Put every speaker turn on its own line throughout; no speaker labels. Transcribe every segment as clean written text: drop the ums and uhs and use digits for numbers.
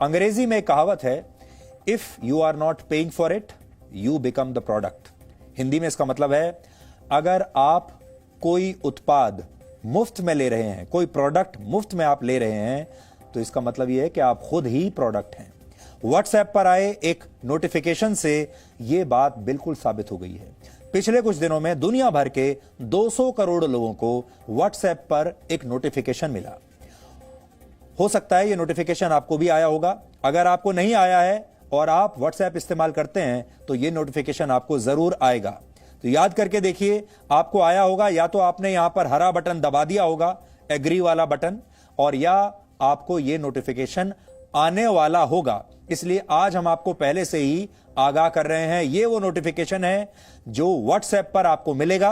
अंग्रेजी में एक कहावत है, if you are not paying for it you become the product. Hindi में इसका मतलब है, अगर आप कोई उत्पाद मुफ्त में ले रहे हैं, कोई प्रोडक्ट मुफ्त में आप ले रहे हैं, तो इसका मतलब यह है कि आप खुद ही प्रोडक्ट हैं। व्हाट्सएप पर आए एक नोटिफिकेशन से यह बात बिल्कुल साबित हो गई है। पिछले कुछ दिनों में दुनिया भर के 200 करोड़ लोगों को व्हाट्सएप पर एक नोटिफिकेशन मिला। हो सकता है यह नोटिफिकेशन आपको भी आया होगा। अगर आपको नहीं आया है और आप व्हाट्सएप इस्तेमाल करते हैं तो यह नोटिफिकेशन आपको जरूर आएगा। तो याद करके देखिए, आपको आया होगा, या तो आपने यहां पर हरा बटन दबा दिया होगा, एग्री वाला बटन, और या आपको यह नोटिफिकेशन आने वाला होगा। इसलिए आज हम आपको पहले से ही आगाह कर रहे हैं। यह वो नोटिफिकेशन है जो व्हाट्सएप पर आपको मिलेगा।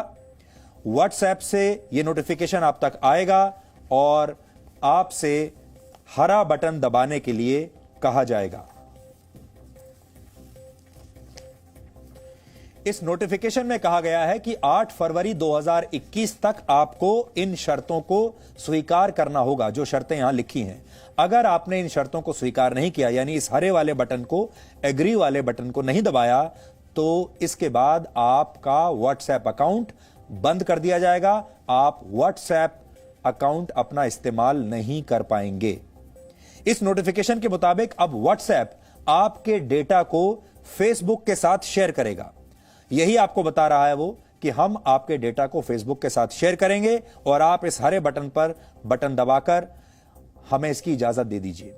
व्हाट्सएप से यह नोटिफिकेशन आप तक आएगा और आपसे हरा बटन दबाने के लिए कहा जाएगा। इस नोटिफिकेशन में कहा गया है कि 8 फरवरी 2021 तक आपको इन शर्तों को स्वीकार करना होगा, जो शर्तें यहां लिखी हैं। अगर आपने इन शर्तों को स्वीकार नहीं किया, यानी इस हरे वाले बटन को, एग्री वाले बटन को नहीं दबाया, तो इसके बाद आपका व्हाट्सएप अकाउंट बंद कर दिया जाएगा। आप व्हाट्सएप अकाउंट अपना इस्तेमाल नहीं कर पाएंगे। इस नोटिफिकेशन के मुताबिक अब व्हाट्सएप आपके डेटा को फेसबुक के साथ शेयर करेगा। यही आपको बता रहा है वो कि हम आपके डेटा को फेसबुक के साथ शेयर करेंगे और आप इस हरे बटन पर बटन दबाकर हमें इसकी इजाजत दे दीजिए।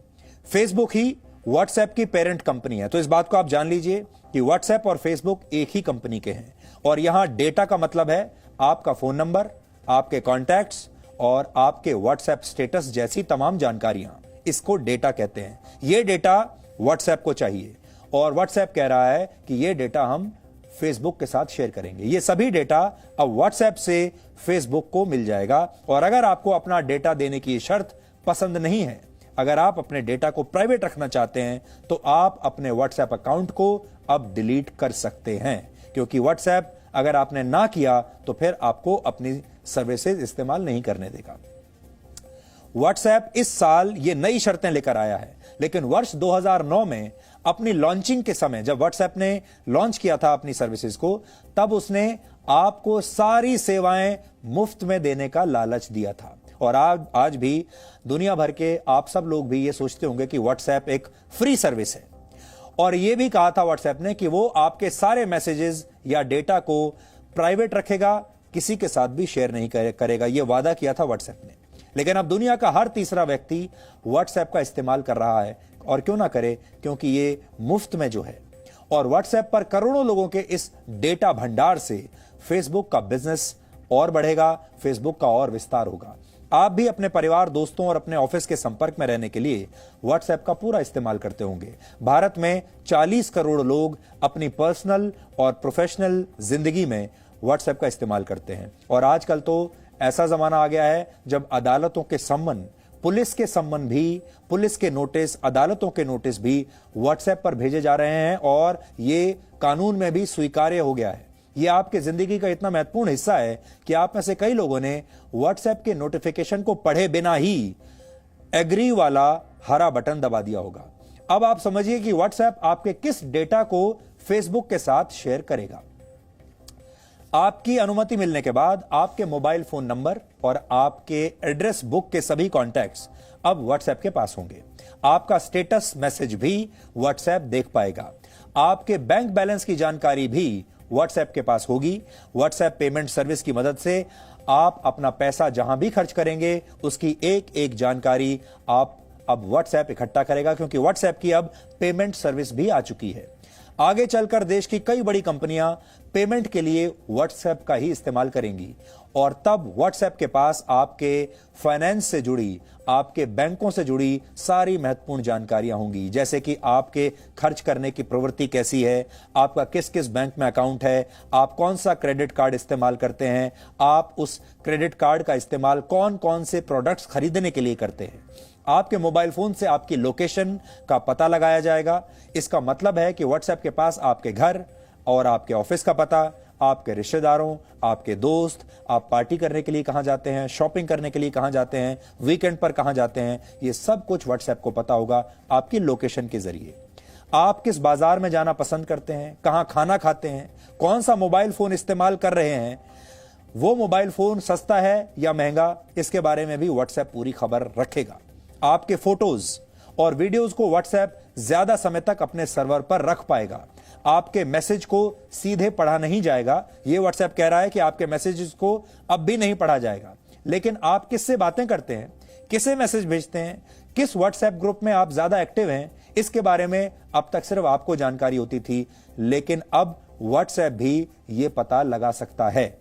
फेसबुक ही व्हाट्सएप की पेरेंट कंपनी है, तो इस बात को आप जान लीजिए कि व्हाट्सएप और फेसबुक एक ही कंपनी के हैं। और यहां डेटा का मतलब है आपका फोन नंबर, आपके कॉन्टैक्ट्स और आपके व्हाट्सएप स्टेटस जैसी तमाम जानकारियां, इसको डेटा कहते हैं। यह डेटा व्हाट्सएप को चाहिए और व्हाट्सएप कह रहा है कि यह डेटा हम फेसबुक के साथ शेयर करेंगे। ये सभी डेटा अब व्हाट्सएप से फेसबुक को मिल जाएगा। और अगर आपको अपना डेटा देने की शर्त पसंद नहीं है, अगर आप अपने डेटा को प्राइवेट रखना चाहते हैं, तो आप अपने व्हाट्सएप अकाउंट को अब डिलीट कर सकते हैं, क्योंकि व्हाट्सएप अगर आपने ना किया तो फिर आपको अपनी सर्विसेज इस्तेमाल नहीं करने देगा। व्हाट्सएप इस साल ये नई शर्तें लेकर आया है, लेकिन वर्ष 2009 में अपनी लॉन्चिंग के समय, जब व्हाट्सएप ने लॉन्च किया था अपनी सर्विसेज को, तब उसने आपको सारी सेवाएं मुफ्त में देने का लालच दिया था। और आज भी दुनिया भर के आप सब लोग भी ये सोचते होंगे कि व्हाट्सएप एक फ्री सर्विस है। और यह भी कहा था व्हाट्सएप ने कि वो आपके सारे मैसेजेस या डेटा को प्राइवेट रखेगा, किसी के साथ भी शेयर नहीं करेगा। यह वादा किया था व्हाट्सएप ने। लेकिन अब दुनिया का हर तीसरा व्यक्ति व्हाट्सएप का इस्तेमाल कर रहा है, और क्यों ना करे, क्योंकि ये मुफ्त में जो है। और व्हाट्सएप पर करोड़ों लोगों के इस डेटा भंडार से फेसबुक का बिजनेस और बढ़ेगा, फेसबुक का और विस्तार होगा। आप भी अपने परिवार, दोस्तों और अपने ऑफिस के संपर्क में रहने के लिए व्हाट्सएप का पूरा इस्तेमाल करते होंगे। भारत में 40 करोड़ लोग अपनी पर्सनल और प्रोफेशनल जिंदगी में व्हाट्सएप का इस्तेमाल करते हैं। और आजकल तो ऐसा जमाना आ गया है जब अदालतों के सम्मन, पुलिस के सम्मन भी, पुलिस के नोटिस, अदालतों के नोटिस भी व्हाट्सएप पर भेजे जा रहे हैं, और ये कानून में भी स्वीकार्य हो गया है। ये आपके जिंदगी का इतना महत्वपूर्ण हिस्सा है कि आप में से कई लोगों ने व्हाट्सएप के नोटिफिकेशन को पढ़े बिना ही एग्री वाला हरा बटन दबा दिया होगा। अब आप समझिए कि व्हाट्सएप आपके किस डेटा को फेसबुक के साथ शेयर करेगा। आपकी अनुमति मिलने के बाद आपके मोबाइल फोन नंबर और आपके एड्रेस बुक के सभी कॉन्टैक्ट्स अब व्हाट्सएप के पास होंगे। आपका स्टेटस मैसेज भी व्हाट्सएप देख पाएगा। आपके बैंक बैलेंस की जानकारी भी व्हाट्सएप के पास होगी। व्हाट्सएप पेमेंट सर्विस की मदद से आप अपना पैसा जहां भी खर्च करेंगे, उसकी एक एक जानकारी आप अब व्हाट्सएप इकट्ठा करेगा, क्योंकि व्हाट्सएप की अब पेमेंट सर्विस भी आ चुकी है। आगे चलकर देश की कई बड़ी कंपनियां पेमेंट के लिए व्हाट्सएप का ही इस्तेमाल करेंगी, और तब व्हाट्सएप के पास आपके फाइनेंस से जुड़ी, आपके बैंकों से जुड़ी सारी महत्वपूर्ण जानकारियां होंगी, जैसे कि आपके खर्च करने की प्रवृत्ति कैसी है, आपका किस किस बैंक में अकाउंट है, आप कौन सा क्रेडिट कार्ड इस्तेमाल करते हैं, आप उस क्रेडिट कार्ड का इस्तेमाल कौन कौन से प्रोडक्ट्स खरीदने के लिए करते हैं। आपके मोबाइल फोन से आपकी लोकेशन का पता लगाया जाएगा। इसका मतलब है कि व्हाट्सएप के पास आपके घर और आपके ऑफिस का पता, आपके रिश्तेदारों, आपके दोस्त, आप पार्टी करने के लिए कहां जाते हैं, शॉपिंग करने के लिए कहां जाते हैं, वीकेंड पर कहां जाते हैं, ये सब कुछ व्हाट्सएप को पता होगा आपकी लोकेशन के जरिए। आप किस बाजार में जाना पसंद करते हैं, कहां खाना खाते हैं, कौन सा मोबाइल फोन इस्तेमाल कर रहे हैं, वो मोबाइल फोन सस्ता है या महंगा, इसके बारे में भी व्हाट्सएप पूरी खबर रखेगा। आपके फोटोज और वीडियोस को व्हाट्सएप ज्यादा समय तक अपने सर्वर पर रख पाएगा। आपके मैसेज को सीधे पढ़ा नहीं जाएगा। यह व्हाट्सएप कह रहा है कि आपके मैसेजेस को अब भी नहीं पढ़ा जाएगा। लेकिन आप किससे बातें करते हैं, किसे मैसेज भेजते हैं, किस व्हाट्सएप ग्रुप में आप ज्यादा एक्टिव हैं, इसके बारे में अब तक सिर्फ आपको जानकारी होती थी, लेकिन अब व्हाट्सएप भी यह पता लगा सकता है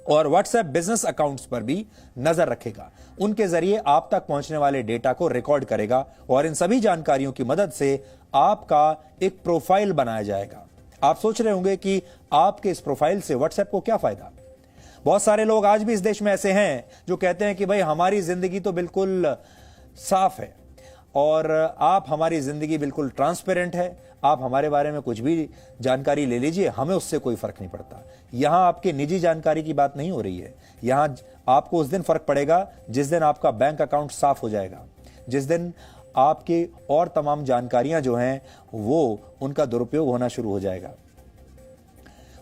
और व्हाट्सएप बिजनेस अकाउंट्स पर भी नजर रखेगा। उनके जरिए आप तक पहुंचने वाले डेटा को रिकॉर्ड करेगा और इन सभी जानकारियों की मदद से आपका एक प्रोफाइल बनाया जाएगा। आप सोच रहे होंगे कि आपके इस प्रोफाइल से व्हाट्सएप को क्या फायदा। बहुत सारे लोग आज भी इस देश में ऐसे हैं जो कहते हैं कि भाई हमारी जिंदगी तो बिल्कुल साफ है और आप हमारी जिंदगी बिल्कुल ट्रांसपेरेंट है, आप हमारे बारे में कुछ भी जानकारी ले लीजिए, हमें उससे कोई फर्क नहीं पड़ता। यहां आपके निजी जानकारी की बात नहीं हो रही है। यहां आपको उस दिन फर्क पड़ेगा जिस दिन आपका बैंक अकाउंट साफ हो जाएगा, जिस दिन आपकी और तमाम जानकारियां जो हैं वो उनका दुरुपयोग होना शुरू हो जाएगा।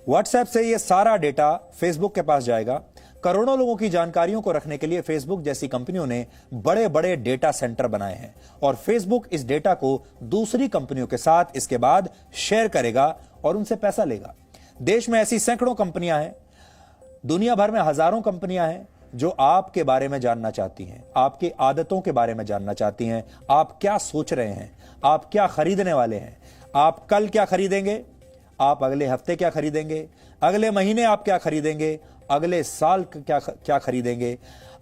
व्हाट्सएप से ये सारा डेटा फेसबुक के पास जाएगा। करोड़ों लोगों की जानकारियों को रखने के लिए फेसबुक जैसी कंपनियों ने बड़े बड़े डेटा सेंटर बनाए हैं और फेसबुक इस डेटा को दूसरी कंपनियों के साथ इसके बाद शेयर करेगा और उनसे पैसा लेगा। देश में ऐसी सैकड़ों कंपनियां हैं, दुनिया भर में हजारों कंपनियां हैं जो आपके बारे में जानना चाहती हैं, आपकी आदतों के बारे में जानना चाहती हैं, आप क्या सोच रहे हैं, आप क्या खरीदने वाले हैं, आप कल क्या खरीदेंगे, आप अगले हफ्ते क्या खरीदेंगे, अगले महीने आप क्या खरीदेंगे, अगले साल क्या खरीदेंगे,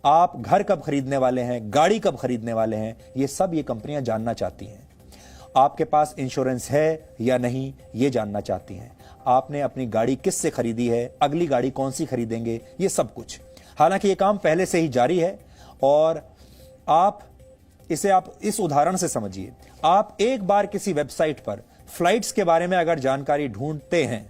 आप घर कब खरीदने वाले हैं, गाड़ी कब खरीदने वाले हैं, ये सब ये कंपनियां जानना चाहती हैं। आपके पास इंश्योरेंस है या नहीं ये जानना चाहती हैं। आपने अपनी गाड़ी किससे खरीदी है, अगली गाड़ी कौन सी खरीदेंगे, ये सब कुछ। हालांकि ये काम पहले से ही जारी है और आप इस उदाहरण से समझिए। आप एक बार किसी वेबसाइट पर फ्लाइट्स के बारे में अगर जानकारी ढूंढते हैं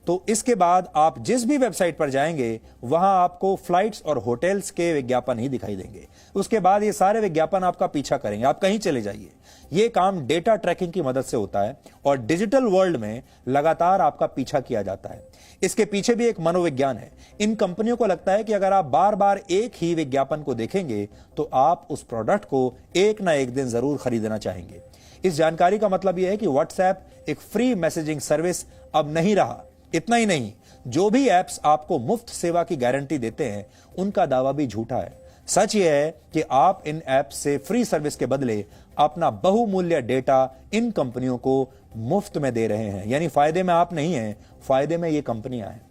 तो इसके बाद आप जिस भी वेबसाइट पर जाएंगे वहां आपको फ्लाइट्स और होटल्स के विज्ञापन ही दिखाई देंगे। उसके बाद ये सारे विज्ञापन आपका पीछा करेंगे, आप कहीं चले जाइए। ये काम डेटा ट्रैकिंग की मदद से होता है और डिजिटल वर्ल्ड में लगातार आपका पीछा किया जाता है। इसके पीछे भी एक मनोविज्ञान है। इन कंपनियों को लगता है कि अगर आप बार बार एक ही विज्ञापन को देखेंगे तो आप उस प्रोडक्ट को एक ना एक दिन जरूर खरीदना चाहेंगे। इस जानकारी का मतलब यह है कि व्हाट्सएप एक फ्री मैसेजिंग सर्विस अब नहीं रहा। इतना ही नहीं, जो भी ऐप्स आपको मुफ्त सेवा की गारंटी देते हैं उनका दावा भी झूठा है। सच यह है कि आप इन ऐप्स से फ्री सर्विस के बदले अपना बहुमूल्य डेटा इन कंपनियों को मुफ्त में दे रहे हैं। यानी फायदे में आप नहीं हैं, फायदे में ये कंपनियां हैं।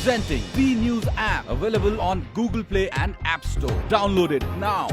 Presenting B News app, available on Google Play and App Store. Download it now.